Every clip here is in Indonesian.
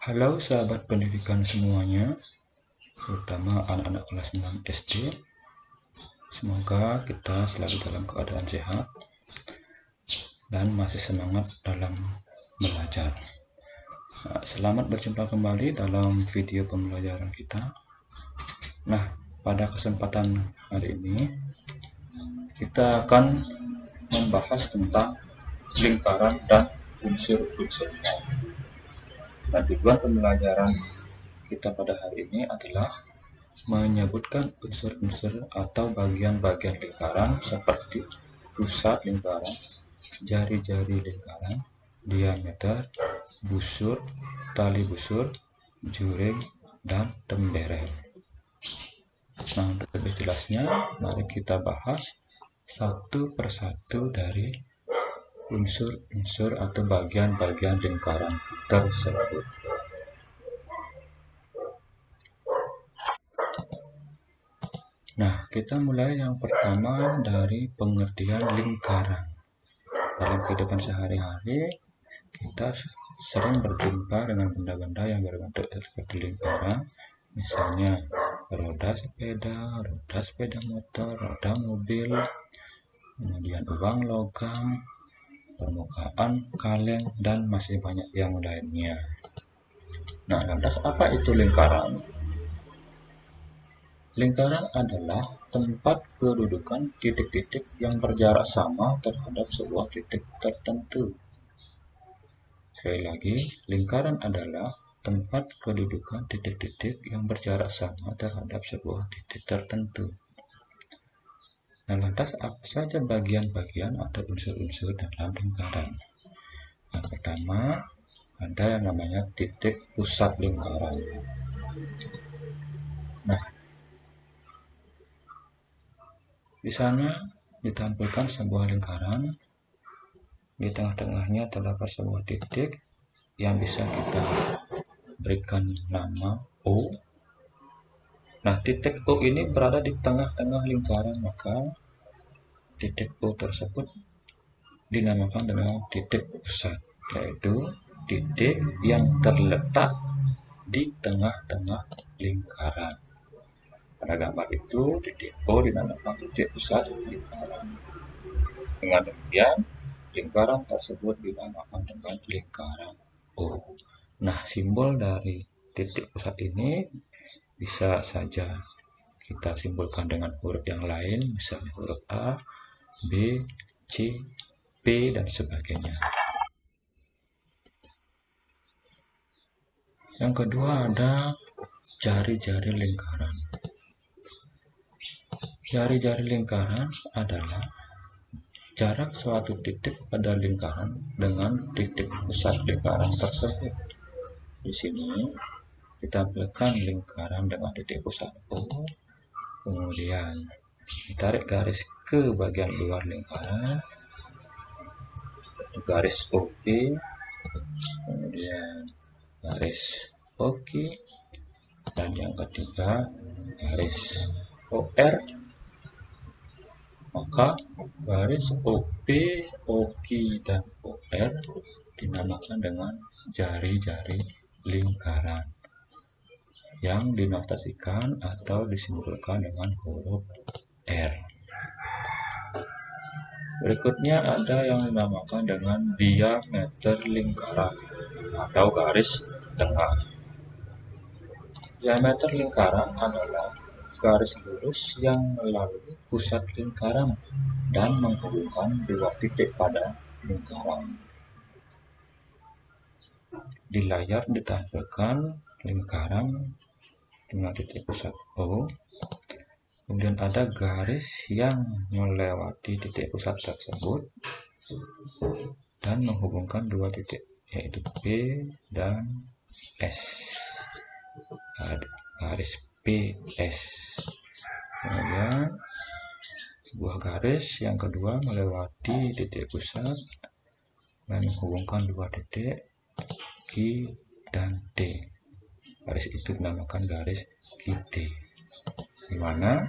Halo sahabat pendidikan semuanya, terutama anak-anak kelas 6 SD. Semoga kita selalu dalam keadaan sehat dan masih semangat dalam belajar. Selamat berjumpa kembali dalam video pembelajaran kita. Nah, pada kesempatan hari ini kita akan membahas tentang lingkaran dan unsur-unsurnya. Nah, tujuan pembelajaran kita pada hari ini adalah menyebutkan unsur-unsur atau bagian-bagian lingkaran seperti pusat lingkaran, jari-jari lingkaran, diameter, busur, tali busur, juring, dan temberel. Nah, untuk lebih jelasnya, mari kita bahas satu persatu dari unsur-unsur atau bagian-bagian lingkaran tersebut. Nah, kita mulai yang pertama dari pengertian lingkaran. Dalam kehidupan sehari-hari, kita sering berjumpa dengan benda-benda yang berbentuk seperti lingkaran, misalnya roda sepeda motor, roda mobil, kemudian uang logam, permukaan kaleng, dan masih banyak yang lainnya. Nah, lantas apa itu lingkaran? Lingkaran adalah tempat kedudukan titik-titik yang berjarak sama terhadap sebuah titik tertentu. Sekali lagi, lingkaran adalah tempat kedudukan titik-titik yang berjarak sama terhadap sebuah titik tertentu. Nah, lantas apa saja bagian-bagian atau unsur-unsur dalam lingkaran? Yang pertama, ada yang namanya titik pusat lingkaran. Nah, di sana ditampilkan sebuah lingkaran. Di tengah-tengahnya terdapat sebuah titik yang bisa kita berikan nama O. Nah, titik O ini berada di tengah-tengah lingkaran, maka titik O tersebut dinamakan dengan titik pusat, yaitu titik yang terletak di tengah-tengah lingkaran. Pada gambar itu, titik O dinamakan titik pusat lingkaran. Dengan demikian, lingkaran tersebut dinamakan dengan lingkaran O. Nah, simbol dari titik pusat ini bisa saja kita simbolkan dengan huruf yang lain, misalnya huruf A, B, C, P, dan sebagainya. Yang kedua ada jari-jari lingkaran. Jari-jari lingkaran adalah jarak suatu titik pada lingkaran dengan titik pusat lingkaran tersebut. Di sini ditampilkan lingkaran dengan titik pusat O, kemudian ditarik garis ke bagian luar lingkaran, garis OP, kemudian garis OK, dan yang ketiga garis OR. Maka garis OP, OK, dan OR dinamakan dengan jari-jari lingkaran yang dinotasikan atau disimbolkan dengan huruf R. Berikutnya ada yang dinamakan dengan diameter lingkaran atau garis tengah. Diameter lingkaran adalah garis lurus yang melalui pusat lingkaran dan menghubungkan dua titik pada lingkaran. Di layar ditampilkan lingkaran dengan titik pusat O, kemudian ada garis yang melewati titik pusat tersebut dan menghubungkan dua titik, yaitu P dan S. Garis PS. Kemudian sebuah garis yang kedua melewati titik pusat dan menghubungkan dua titik Q dan T. Garis itu dinamakan garis QT, di mana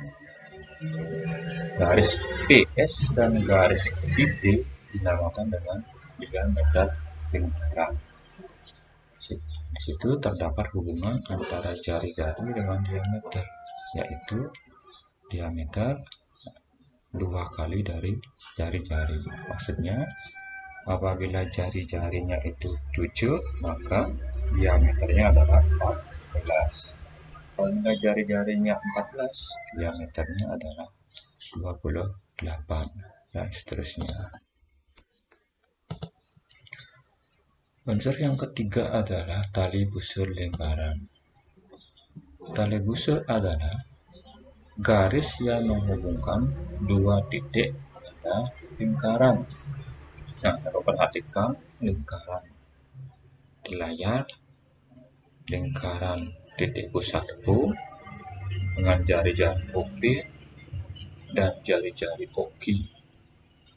garis PS dan garis QT dinamakan dengan diameter lingkaran. Di situ terdapat hubungan antara jari-jari dengan diameter, yaitu diameter 2 kali dari jari-jari. Maksudnya, apabila jari-jarinya itu 7, maka diameternya adalah 14. Apabila jari-jarinya 14, diameternya adalah 28, dan seterusnya. Unsur yang ketiga adalah tali busur lingkaran. Tali busur adalah garis yang menghubungkan dua titik pada lingkaran. Nah, kalau perhatikan lingkaran di layar, lingkaran titik pusat O dengan jari-jari OP dan jari-jari OQ.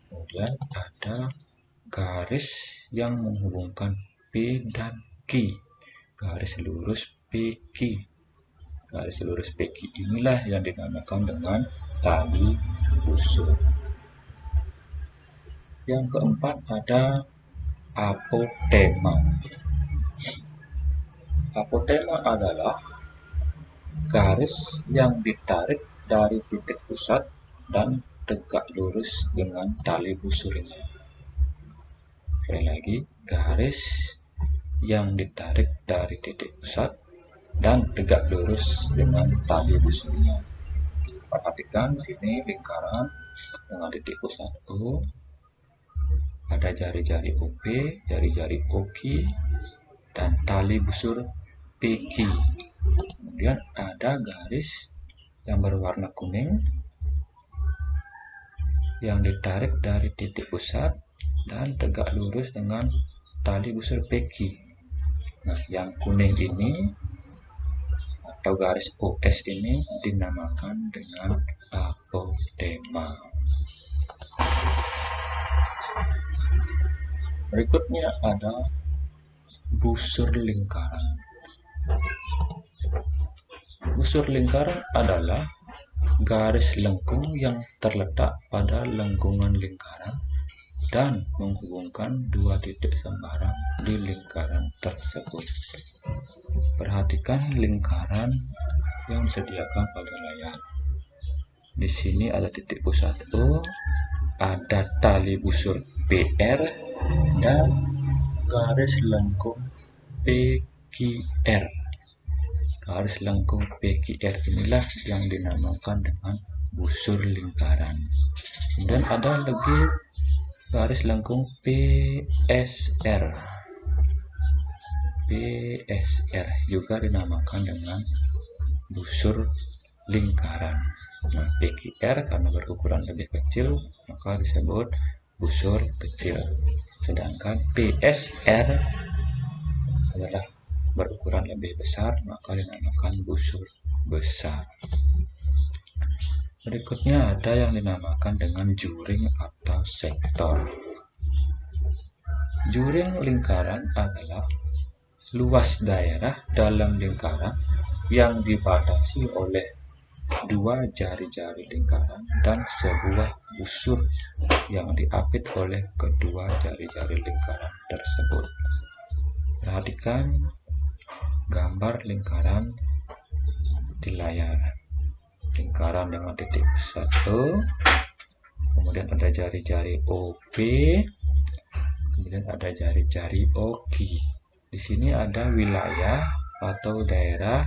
Kemudian ada garis yang menghubungkan P dan Q, garis lurus PQ. Garis lurus PQ inilah yang dinamakan dengan tali busur. Yang keempat ada apotema. Apotema adalah garis yang ditarik dari titik pusat dan tegak lurus dengan tali busurnya. Sekali lagi, garis yang ditarik dari titik pusat dan tegak lurus dengan tali busurnya. Perhatikan di sini lingkaran dengan titik pusat O, ada jari-jari OP, jari-jari OQ, dan tali busur PQ. Kemudian ada garis yang berwarna kuning yang ditarik dari titik pusat dan tegak lurus dengan tali busur PQ. Nah, yang kuning ini atau garis OS ini dinamakan dengan apotema. Berikutnya ada busur lingkaran. Busur lingkaran adalah garis lengkung yang terletak pada lengkungan lingkaran dan menghubungkan dua titik sembarang di lingkaran tersebut. Perhatikan lingkaran yang disediakan pada layar. Di sini ada titik pusat O, ada tali busur PR, dan garis lengkung PQR. Garis lengkung PQR inilah yang dinamakan dengan busur lingkaran. Kemudian ada lagi garis lengkung PSR. PSR juga dinamakan dengan busur lingkaran. Nah, PQR karena berukuran lebih kecil maka disebut busur kecil, sedangkan PSR adalah berukuran lebih besar maka dinamakan busur besar. Berikutnya ada yang dinamakan dengan juring atau sektor. Juring lingkaran adalah luas daerah dalam lingkaran yang dibatasi oleh dua jari-jari lingkaran dan sebuah busur yang diapit oleh kedua jari-jari lingkaran tersebut. Perhatikan gambar lingkaran di layar. Lingkaran dengan titik pusat O, kemudian ada jari-jari OP, kemudian ada jari-jari OQ. Di sini ada wilayah atau daerah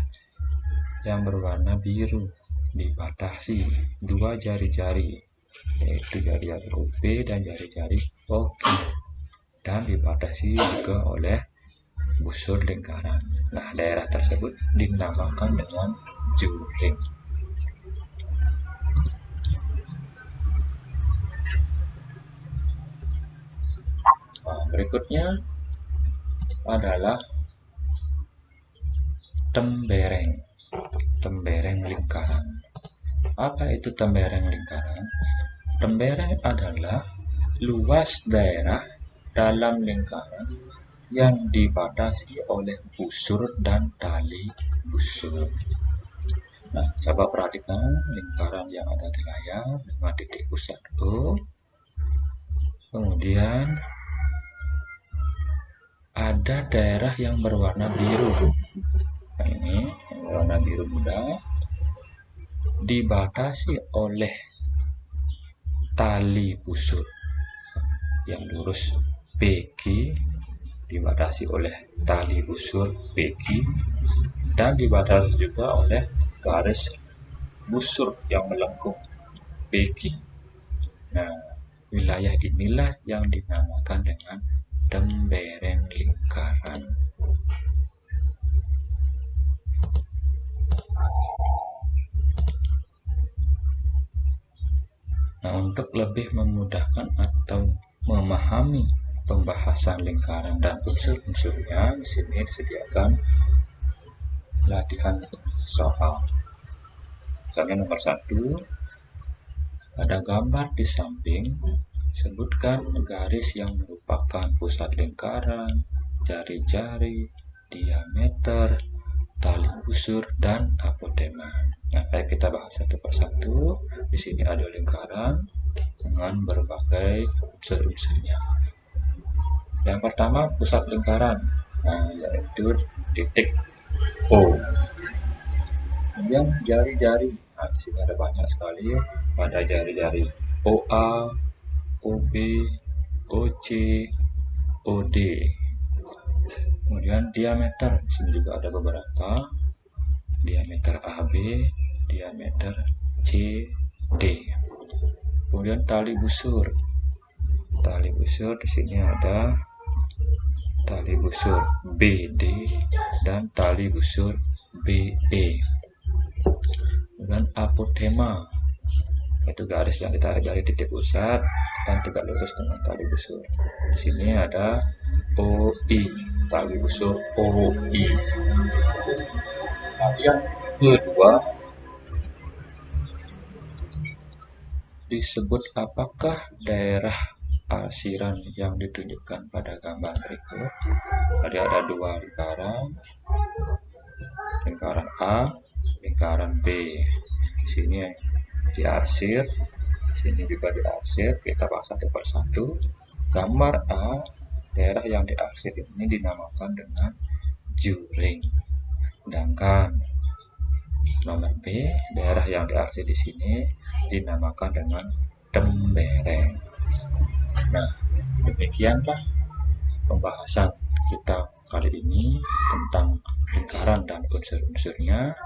yang berwarna biru, dibatasi dua jari-jari, yaitu jari-jari OP dan jari-jari OQ, dan dibatasi juga oleh busur lingkaran. Nah, daerah tersebut dinamakan dengan juring. Nah, berikutnya adalah tembereng. Tembereng lingkaran. Apa itu tembereng lingkaran? Tembereng adalah luas daerah dalam lingkaran yang dibatasi oleh busur dan tali busur. Nah, coba perhatikan lingkaran yang ada di layar dengan titik pusat O, kemudian ada daerah yang berwarna biru. Nah, ini yang berwarna biru muda dibatasi oleh tali busur yang lurus PQ, dibatasi oleh tali busur PQ, dan dibatasi juga oleh garis busur yang melengkung PQ. Nah, wilayah inilah yang dinamakan dengan tembereng lingkaran. Nah, untuk lebih memudahkan atau memahami pembahasan lingkaran dan unsur-unsurnya, di sini disediakan latihan soal. Misalnya nomor 1, ada gambar di samping, sebutkan garis yang merupakan pusat lingkaran, jari-jari, diameter, tali busur, dan apotema. Nah, baik, kita bahas satu persatu. Di sini ada lingkaran dengan berbagai unsur-unsurnya. Yang pertama, pusat lingkaran, yaitu titik O. Kemudian jari-jari. Nah, di sini ada banyak sekali. Ada jari-jari OA, OB, OC, OD. Kemudian diameter. Di sini juga ada beberapa. Diameter AB, diameter CD. Kemudian tali busur. Tali busur di sini ada tali busur BD dan tali busur BE. Kemudian apotema, itu garis yang ditarik dari titik pusat dan tegak lurus dengan tali busur. Di sini ada OI, tali busur OI. Nah, yang kedua, disebut apakah daerah arsiran yang ditunjukkan pada gambar berikut. Tadi ada 2 lingkaran, lingkaran A, lingkaran B. Di sini diarsir, di sini juga diarsir. Kita bahas satu persatu. Gambar A, daerah yang diarsir ini dinamakan dengan juring. Sedangkan nomor B, daerah yang diarsir di sini dinamakan dengan tembereng. Nah, demikianlah pembahasan kita kali ini tentang lingkaran dan unsur-unsurnya.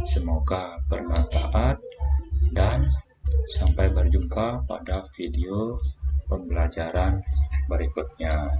Semoga bermanfaat dan sampai berjumpa pada video pembelajaran berikutnya.